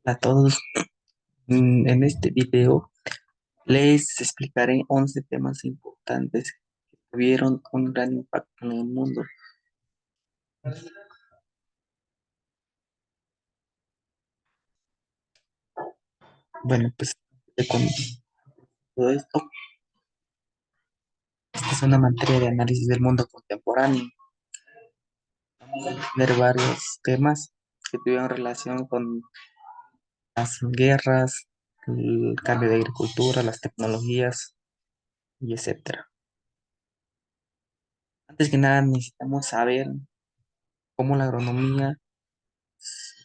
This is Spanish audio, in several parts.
A todos, en este video les explicaré 11 temas importantes que tuvieron un gran impacto en el mundo. Bueno, pues con todo esto, esta es una materia de análisis del mundo contemporáneo. Vamos a ver varios temas que tuvieron relación con las guerras, el cambio de agricultura, las tecnologías y etcétera. Antes que nada necesitamos saber cómo la agronomía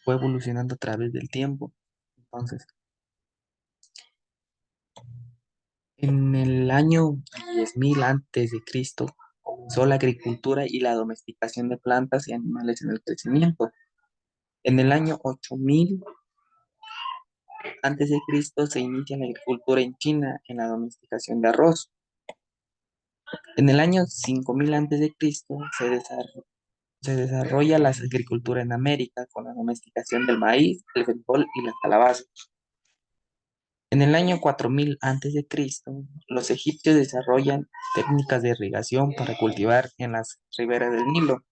fue evolucionando a través del tiempo. Entonces, en el año 10.000 antes de Cristo comenzó la agricultura y la domesticación de plantas y animales en el crecimiento. En el año 8000 antes de Cristo se inicia la agricultura en China en la domesticación de arroz. En el año 5000 antes de Cristo se desarrolla la agricultura en América con la domesticación del maíz, el frijol y la calabaza. En el año 4000 antes de Cristo, los egipcios desarrollan técnicas de irrigación para cultivar en las riberas del Nilo.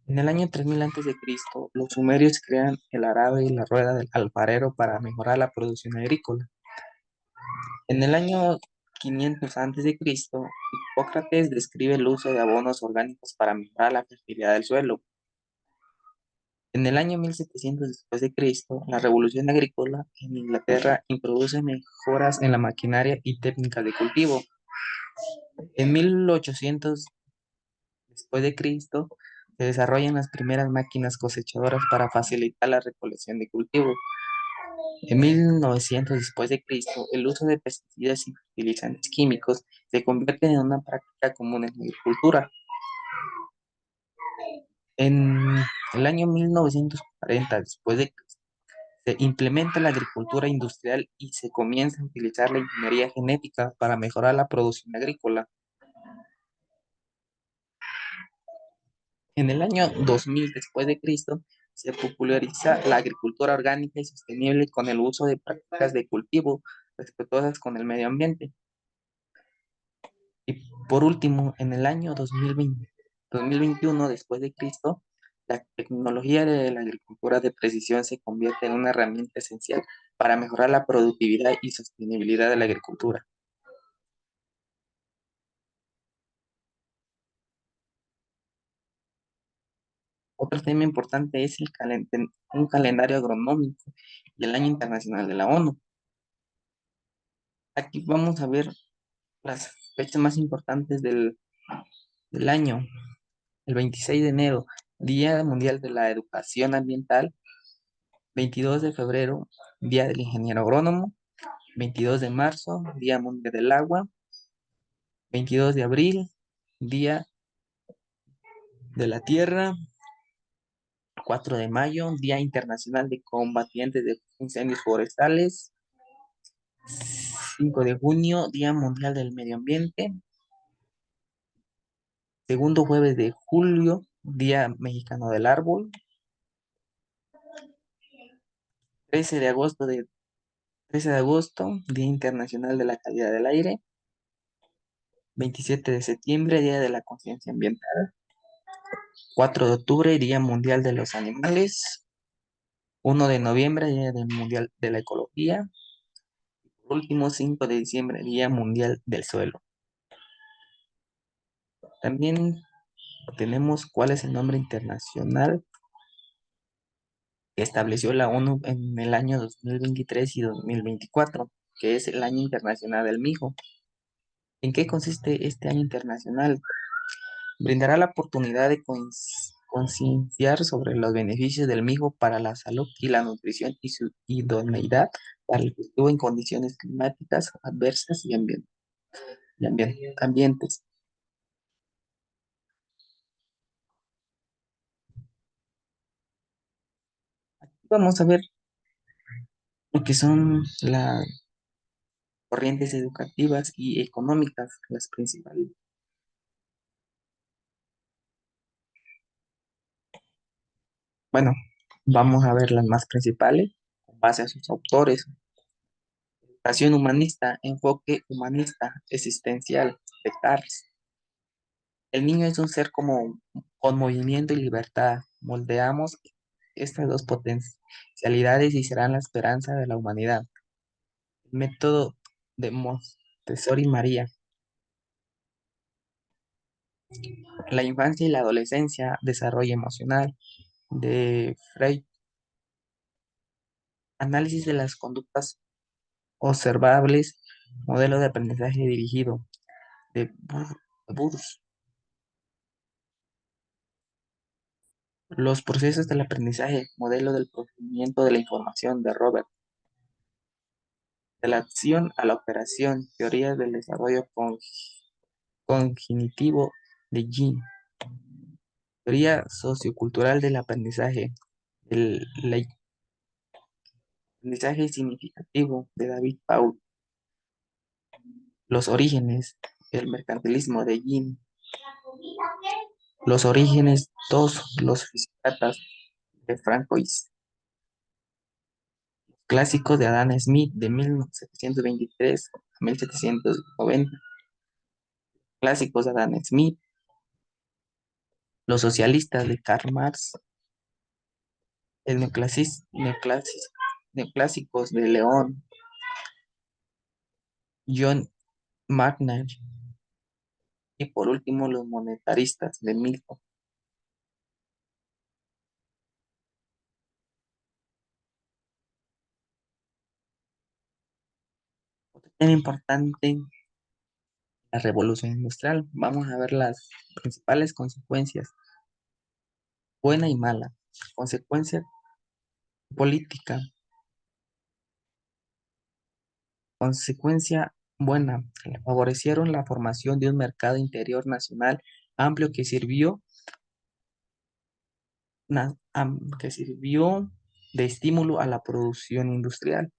En el año 3000 antes de Cristo, los sumerios crean el arado y la rueda del alfarero para mejorar la producción agrícola. En el año 500 antes de Cristo, Hipócrates describe el uso de abonos orgánicos para mejorar la fertilidad del suelo. En el año 1700 después de Cristo, la revolución agrícola en Inglaterra introduce mejoras en la maquinaria y técnicas de cultivo. En 1800 después de Cristo, se desarrollan las primeras máquinas cosechadoras para facilitar la recolección de cultivos. En 1900 después de Cristo, el uso de pesticidas y fertilizantes químicos se convierte en una práctica común en la agricultura. En el año 1940 después de Cristo, se implementa la agricultura industrial y se comienza a utilizar la ingeniería genética para mejorar la producción agrícola. En el año 2000 después de Cristo, se populariza la agricultura orgánica y sostenible con el uso de prácticas de cultivo respetuosas con el medio ambiente. Y por último, en el año 2021 después de Cristo, la tecnología de la agricultura de precisión se convierte en una herramienta esencial para mejorar la productividad y sostenibilidad de la agricultura. Otro tema importante es un calendario agronómico y el Año Internacional de la ONU. Aquí vamos a ver las fechas más importantes del año. El 26 de enero, Día Mundial de la Educación Ambiental. 22 de febrero, Día del Ingeniero Agrónomo. 22 de marzo, Día Mundial del Agua. 22 de abril, Día de la Tierra. 4 de mayo, Día Internacional de Combatientes de Incendios Forestales. 5 de junio, Día Mundial del Medio Ambiente. Segundo jueves de julio, Día Mexicano del Árbol. 13 de agosto, 13 de agosto, Día Internacional de la Calidad del Aire. 27 de septiembre, Día de la Conciencia Ambiental. 4 de octubre, Día Mundial de los Animales. 1 de noviembre, Día del Mundial de la Ecología. Por último, 5 de diciembre, Día Mundial del Suelo. También tenemos cuál es el nombre internacional que estableció la ONU en el año 2023 y 2024, que es el Año Internacional del Mijo. ¿En qué consiste este año internacional? Brindará la oportunidad de concienciar sobre los beneficios del mijo para la salud y la nutrición y su idoneidad para el cultivo en condiciones climáticas adversas y ambientes. Vamos a ver lo que son las corrientes educativas y económicas, las principales. Bueno, Vamos a ver las más principales con base a sus autores. Educación humanista, enfoque humanista, existencial, Descartes. El niño es un ser como, con movimiento y libertad. Moldeamos estas dos potencialidades y serán la esperanza de la humanidad. El método de Montessori María. La infancia y la adolescencia, desarrollo emocional de Freud. Análisis de las conductas observables, modelo de aprendizaje dirigido de Burs. Los procesos del aprendizaje, modelo del procesamiento de la información de Robert. De la acción a la operación, teorías del desarrollo cognitivo de Jean. Teoría sociocultural del aprendizaje, el aprendizaje significativo de David Paul. Los orígenes, el mercantilismo de Jean. Los orígenes, todos los fisiócratas de Francois. Clásicos de Adam Smith de 1723 a 1790. Clásicos de Adam Smith. Los socialistas de Karl Marx. El neoclásicos de León. John Magner. Y por último, los monetaristas de Milton. Otro tema importante, la revolución industrial. Vamos a ver las principales consecuencias, buena y mala. Consecuencia política. Consecuencia buena, favorecieron la formación de un mercado interior nacional amplio que sirvió de estímulo a la producción industrial.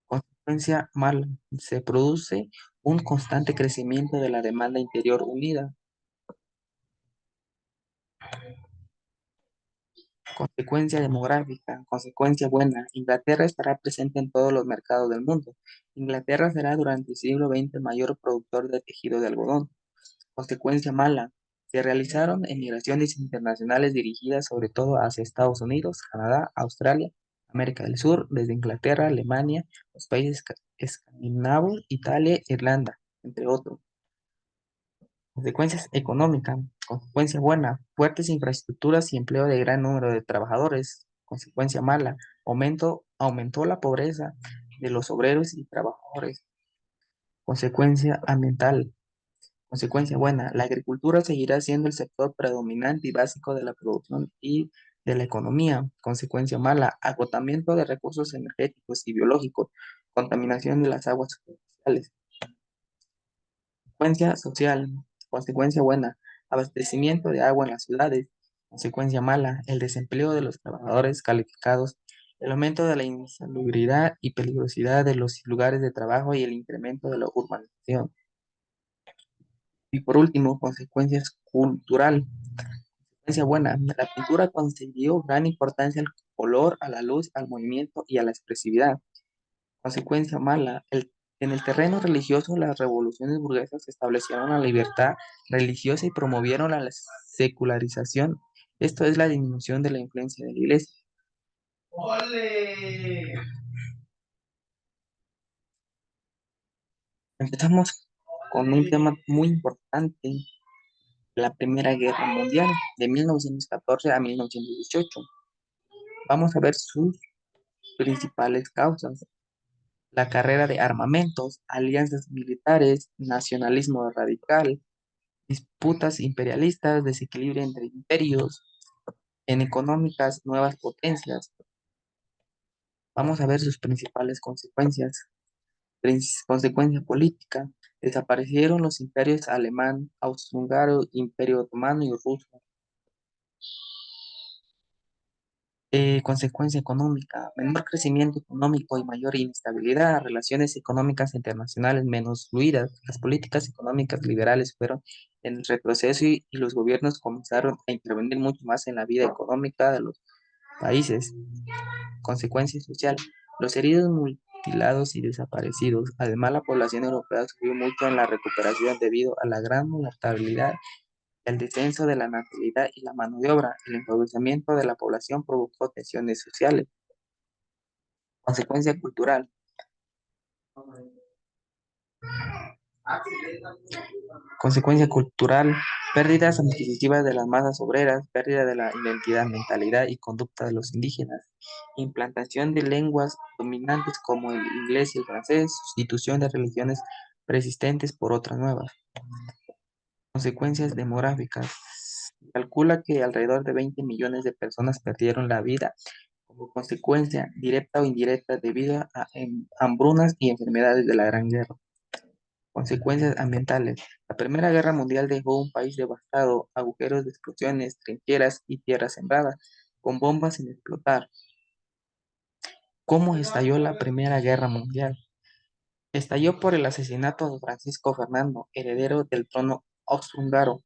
Consecuencia mala, se produce un constante crecimiento de la demanda interior unida. Consecuencia demográfica, consecuencia buena, Inglaterra estará presente en todos los mercados del mundo. Inglaterra será durante el siglo XX el mayor productor de tejido de algodón. Consecuencia mala, se realizaron emigraciones internacionales dirigidas sobre todo hacia Estados Unidos, Canadá, Australia, América del Sur, desde Inglaterra, Alemania, los países escandinavos, Italia, Irlanda, entre otros. Consecuencias económicas, consecuencia buena, fuertes infraestructuras y empleo de gran número de trabajadores. Consecuencia mala, aumentó la pobreza de los obreros y trabajadores. Consecuencia ambiental, consecuencia buena, la agricultura seguirá siendo el sector predominante y básico de la producción y de la economía. Consecuencia mala, agotamiento de recursos energéticos y biológicos, contaminación de las aguas superficiales. Consecuencia social, consecuencia buena, abastecimiento de agua en las ciudades. Consecuencia mala, el desempleo de los trabajadores calificados, el aumento de la insalubridad y peligrosidad de los lugares de trabajo y el incremento de la urbanización. Y por último, consecuencias cultural. Consecuencia buena, la pintura concedió gran importancia al color, a la luz, al movimiento y a la expresividad. Consecuencia mala, en el terreno religioso las revoluciones burguesas establecieron la libertad religiosa y promovieron la secularización. Esto es la disminución de la influencia de la iglesia. ¡Ole! Empezamos con un tema muy importante, la Primera Guerra Mundial de 1914 a 1918. Vamos a ver sus principales causas: la carrera de armamentos, alianzas militares, nacionalismo radical, disputas imperialistas, desequilibrio entre imperios, en económicas, nuevas potencias. Vamos a ver sus principales consecuencias. Consecuencia política, desaparecieron los imperios alemán, austrohúngaro, imperio otomano y ruso. Consecuencia económica, menor crecimiento económico y mayor inestabilidad, relaciones económicas internacionales menos fluidas, las políticas económicas liberales fueron en retroceso y los gobiernos comenzaron a intervenir mucho más en la vida económica de los países. Consecuencia social, los heridos mutilados y desaparecidos. Además, la población europea sufrió mucho en la recuperación debido a la gran mortalidad, el descenso de la natalidad y la mano de obra. El empobrecimiento de la población provocó tensiones sociales. Consecuencia cultural. Consecuencia cultural. Pérdidas adquisitivas de las masas obreras, pérdida de la identidad, mentalidad y conducta de los indígenas. Implantación de lenguas dominantes como el inglés y el francés, sustitución de religiones persistentes por otras nuevas. Consecuencias demográficas. Calcula que alrededor de 20 millones de personas perdieron la vida como consecuencia directa o indirecta debido a hambrunas y enfermedades de la Gran Guerra. Consecuencias ambientales. La Primera Guerra Mundial dejó un país devastado, agujeros de explosiones, trincheras y tierra sembrada, con bombas sin explotar. ¿Cómo estalló la Primera Guerra Mundial? Estalló por el asesinato de Francisco Fernando, heredero del trono austrohúngaro.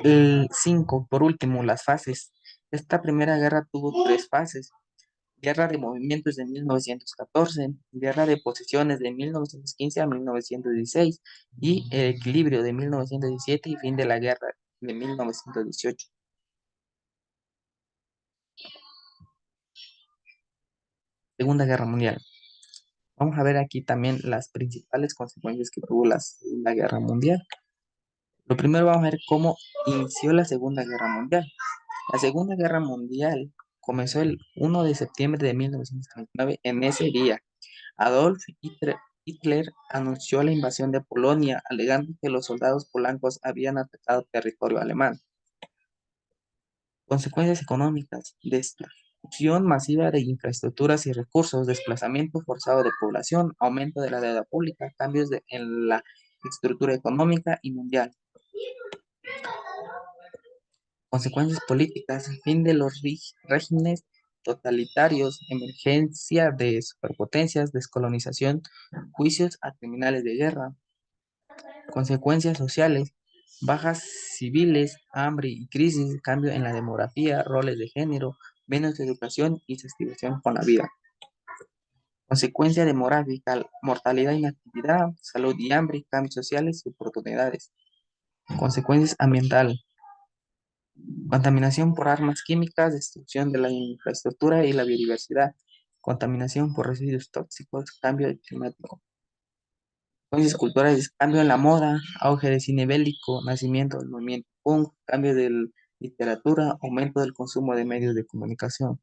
El 5, por último, las fases. Esta primera guerra tuvo tres fases. Guerra de movimientos de 1914, Guerra de posesiones de 1915 a 1916 y el equilibrio de 1917 y fin de la guerra de 1918. Segunda Guerra Mundial. Vamos a ver aquí también las principales consecuencias que tuvo la Segunda Guerra Mundial. Lo primero vamos a ver cómo inició la Segunda Guerra Mundial. La Segunda Guerra Mundial comenzó el 1 de septiembre de 1939. En ese día, Hitler anunció la invasión de Polonia, alegando que los soldados polacos habían atacado territorio alemán. Consecuencias económicas: destrucción masiva de infraestructuras y recursos, desplazamiento forzado de población, aumento de la deuda pública, en la estructura económica y mundial. Consecuencias políticas: fin de los regímenes totalitarios, emergencia de superpotencias, descolonización, juicios a criminales de guerra. Consecuencias sociales: bajas civiles, hambre y crisis, cambio en la demografía, roles de género, menos educación y satisfacción con la vida. Consecuencia demográfica: mortalidad, inactividad, salud y hambre, cambios sociales y oportunidades. Consecuencias ambientales: contaminación por armas químicas, destrucción de la infraestructura y la biodiversidad, contaminación por residuos tóxicos, cambio climático. Consecuencias culturales: cambio en la moda, auge del cine bélico, nacimiento del movimiento punk, cambio de la literatura, aumento del consumo de medios de comunicación.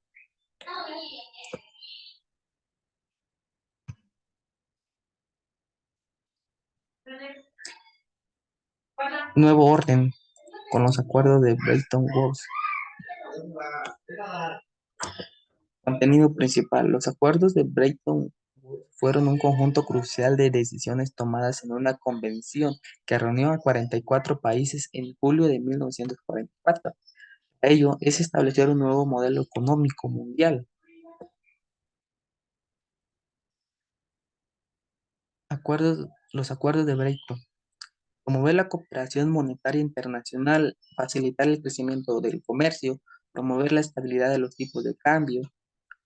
Nuevo orden con los acuerdos de Bretton Woods. Contenido principal. Los acuerdos de Bretton Woods fueron un conjunto crucial de decisiones tomadas en una convención que reunió a 44 países en julio de 1944. Para ello es establecer un nuevo modelo económico mundial. Los acuerdos de Bretton. Promover la cooperación monetaria internacional, facilitar el crecimiento del comercio, promover la estabilidad de los tipos de cambio.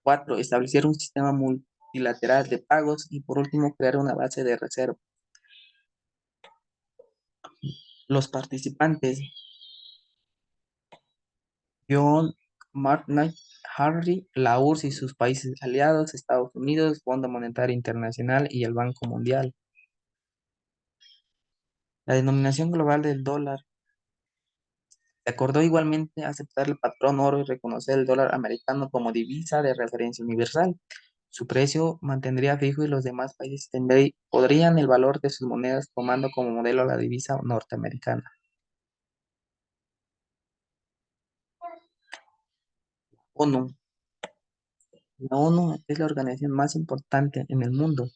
4. Establecer un sistema multilateral de pagos y por último crear una base de reserva. Los participantes: John Maynard, Harry, la URSS y sus países aliados, Estados Unidos, Fondo Monetario Internacional y el Banco Mundial. La denominación global del dólar. Se acordó igualmente aceptar el patrón oro y reconocer el dólar americano como divisa de referencia universal. Su precio mantendría fijo y los demás países podrían el valor de sus monedas tomando como modelo la divisa norteamericana. ONU. La ONU es la organización más importante en el mundo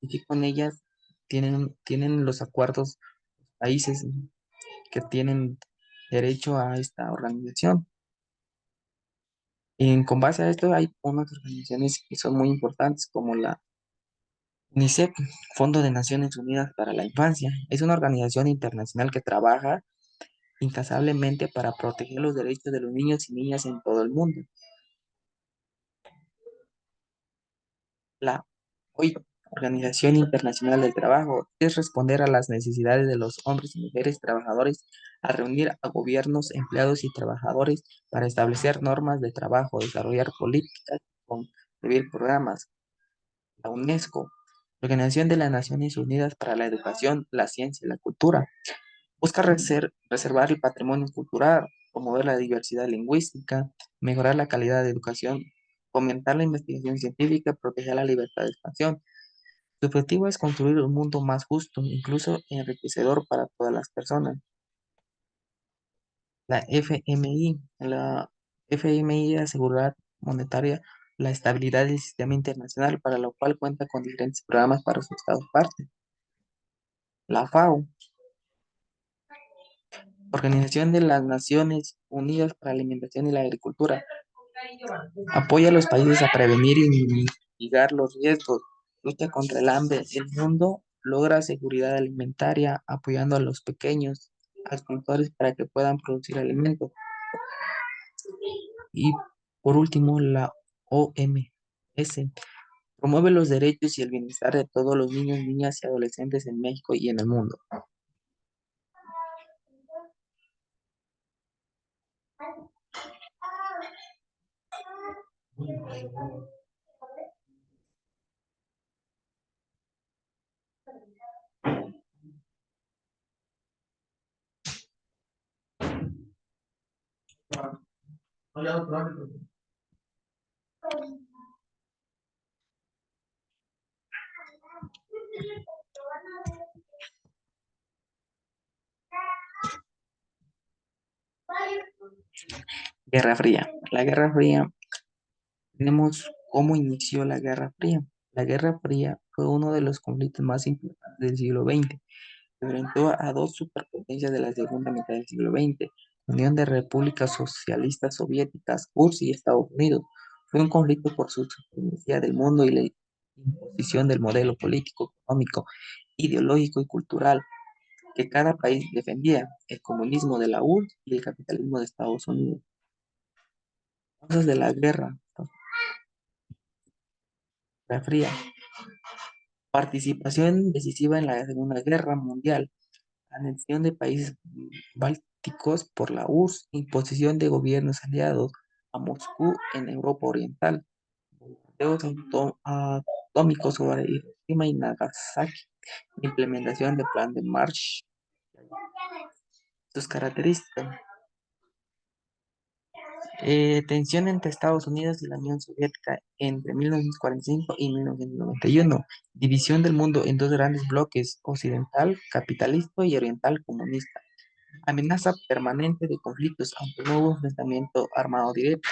y que con ellas tienen los acuerdos países que tienen derecho a esta organización. Con base a esto hay unas organizaciones que son muy importantes como la UNICEF, Fondo de Naciones Unidas para la Infancia. Es una organización internacional que trabaja incansablemente para proteger los derechos de los niños y niñas en todo el mundo. La OIT, Organización Internacional del Trabajo, es responder a las necesidades de los hombres y mujeres trabajadores, a reunir a gobiernos, empleados y trabajadores para establecer normas de trabajo, desarrollar políticas, concebir programas. La UNESCO, Organización de las Naciones Unidas para la Educación, la Ciencia y la Cultura, busca reservar el patrimonio cultural, promover la diversidad lingüística, mejorar la calidad de educación, fomentar la investigación científica, proteger la libertad de expansión. Su objetivo es construir un mundo más justo, incluso enriquecedor para todas las personas. La FMI asegurar monetaria la estabilidad del sistema internacional, para lo cual cuenta con diferentes programas para sus estados partes. La FAO, Organización de las Naciones Unidas para la Alimentación y la Agricultura, apoya a los países a prevenir y mitigar los riesgos, lucha contra el hambre. El mundo logra seguridad alimentaria apoyando a los pequeños agricultores para que puedan producir alimentos. Y por último, la OMS promueve los derechos y el bienestar de todos los niños, niñas y adolescentes en México y en el mundo. Guerra Fría. La Guerra Fría, tenemos cómo inició la Guerra Fría. La Guerra Fría fue uno de los conflictos más importantes del siglo XX. Enfrentó a dos superpotencias de la segunda mitad del siglo XX, Unión de Repúblicas Socialistas Soviéticas, URSS y Estados Unidos. Fue un conflicto por su supremacía del mundo y la imposición del modelo político, económico, ideológico y cultural que cada país defendía, el comunismo de la URSS y el capitalismo de Estados Unidos. Causas de la Guerra Fría. Participación decisiva en la Segunda Guerra Mundial, anexión de países bálticos por la URSS, imposición de gobiernos aliados a Moscú en Europa Oriental, bombardeos atómicos sobre Hiroshima y Nagasaki, implementación del Plan de Marshall. Sus características: tensión entre Estados Unidos y la Unión Soviética entre 1945 y 1991, división del mundo en dos grandes bloques, occidental capitalista y oriental comunista. Amenaza permanente de conflictos, aunque no hubo enfrentamiento armado directo.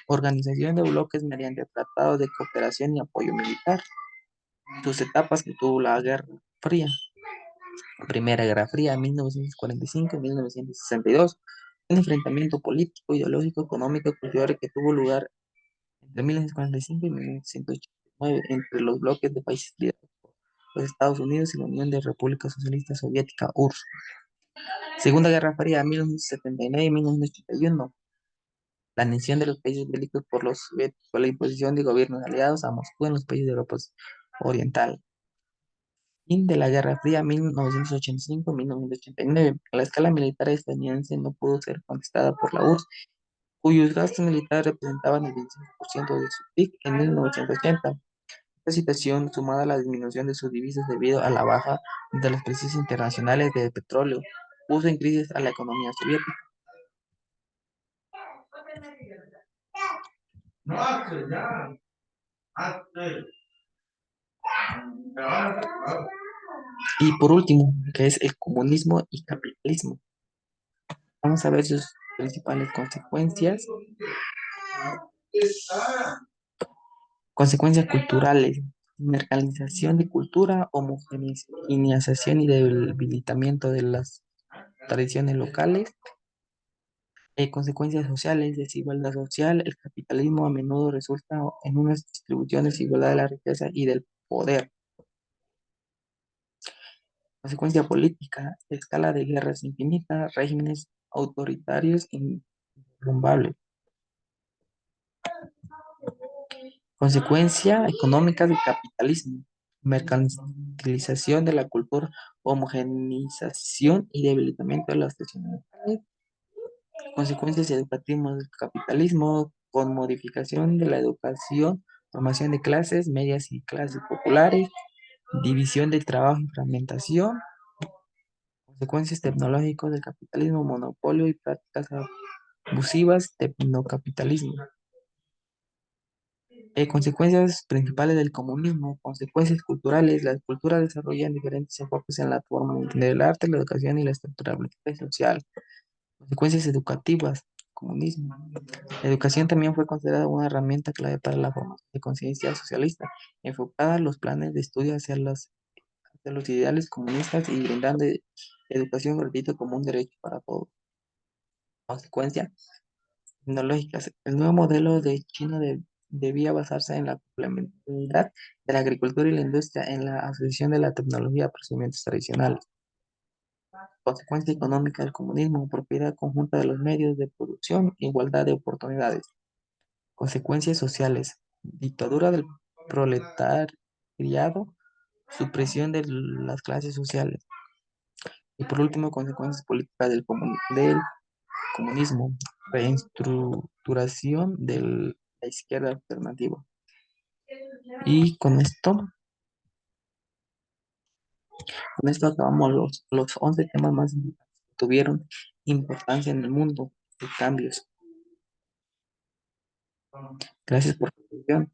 Organización de bloques mediante tratados de cooperación y apoyo militar. Sus etapas que tuvo la Guerra Fría. Primera Guerra Fría, 1945-1962. Un enfrentamiento político, ideológico, económico, cultural que tuvo lugar entre 1945 y 1989 entre los bloques de países liderados por los Estados Unidos y la Unión de Repúblicas Socialistas Soviéticas, URSS. Segunda Guerra Fría, 1979 y 1981. La anexión de los países bélicos por los soviéticos, la imposición de gobiernos aliados a Moscú en los países de Europa Oriental. Fin de la Guerra Fría, 1985-1989. La escala militar estadounidense no pudo ser contestada por la URSS, cuyos gastos militares representaban el 25% de su PIB en 1980. Esta situación, sumada a la disminución de sus divisas debido a la baja de los precios internacionales de petróleo, puso en crisis a la economía soviética. Y por último, que es el comunismo y capitalismo. Vamos a ver sus principales consecuencias. Consecuencias culturales: mercantilización de cultura, homogeneización y debilitamiento de las tradiciones locales, Consecuencias sociales, desigualdad social. El capitalismo a menudo resulta en una distribución desigualdad de la riqueza y del poder. Consecuencia política, escala de guerras infinita, regímenes autoritarios inrumbables. Consecuencia económica del capitalismo, mercantilización de la cultura, homogeneización y debilitamiento de las nacionalidades. Consecuencias educativas del capitalismo, con modificación de la educación, formación de clases medias y clases populares, división del trabajo y fragmentación. Consecuencias tecnológicas del capitalismo, monopolio y prácticas abusivas, tecnocapitalismo. Consecuencias principales del comunismo, consecuencias culturales. Las culturas desarrollan diferentes enfoques en la forma de entender el arte, la educación y la estructura social. Consecuencias educativas, comunismo. La educación también fue considerada una herramienta clave para la formación de conciencia socialista, enfocada a los planes de estudio hacia los ideales comunistas y brindando educación gratuita como un derecho para todos. Consecuencias tecnológicas. El nuevo modelo de China debía basarse en la complementariedad de la agricultura y la industria en la asociación de la tecnología a procedimientos tradicionales. Consecuencia económica del comunismo, propiedad conjunta de los medios de producción, igualdad de oportunidades. Consecuencias sociales, dictadura del proletariado, supresión de las clases sociales. Y por último, consecuencias políticas del comunismo, reestructuración de la izquierda alternativa. Y con esto acabamos los 11 temas más importantes que tuvieron importancia en el mundo de cambios. Gracias por tu atención.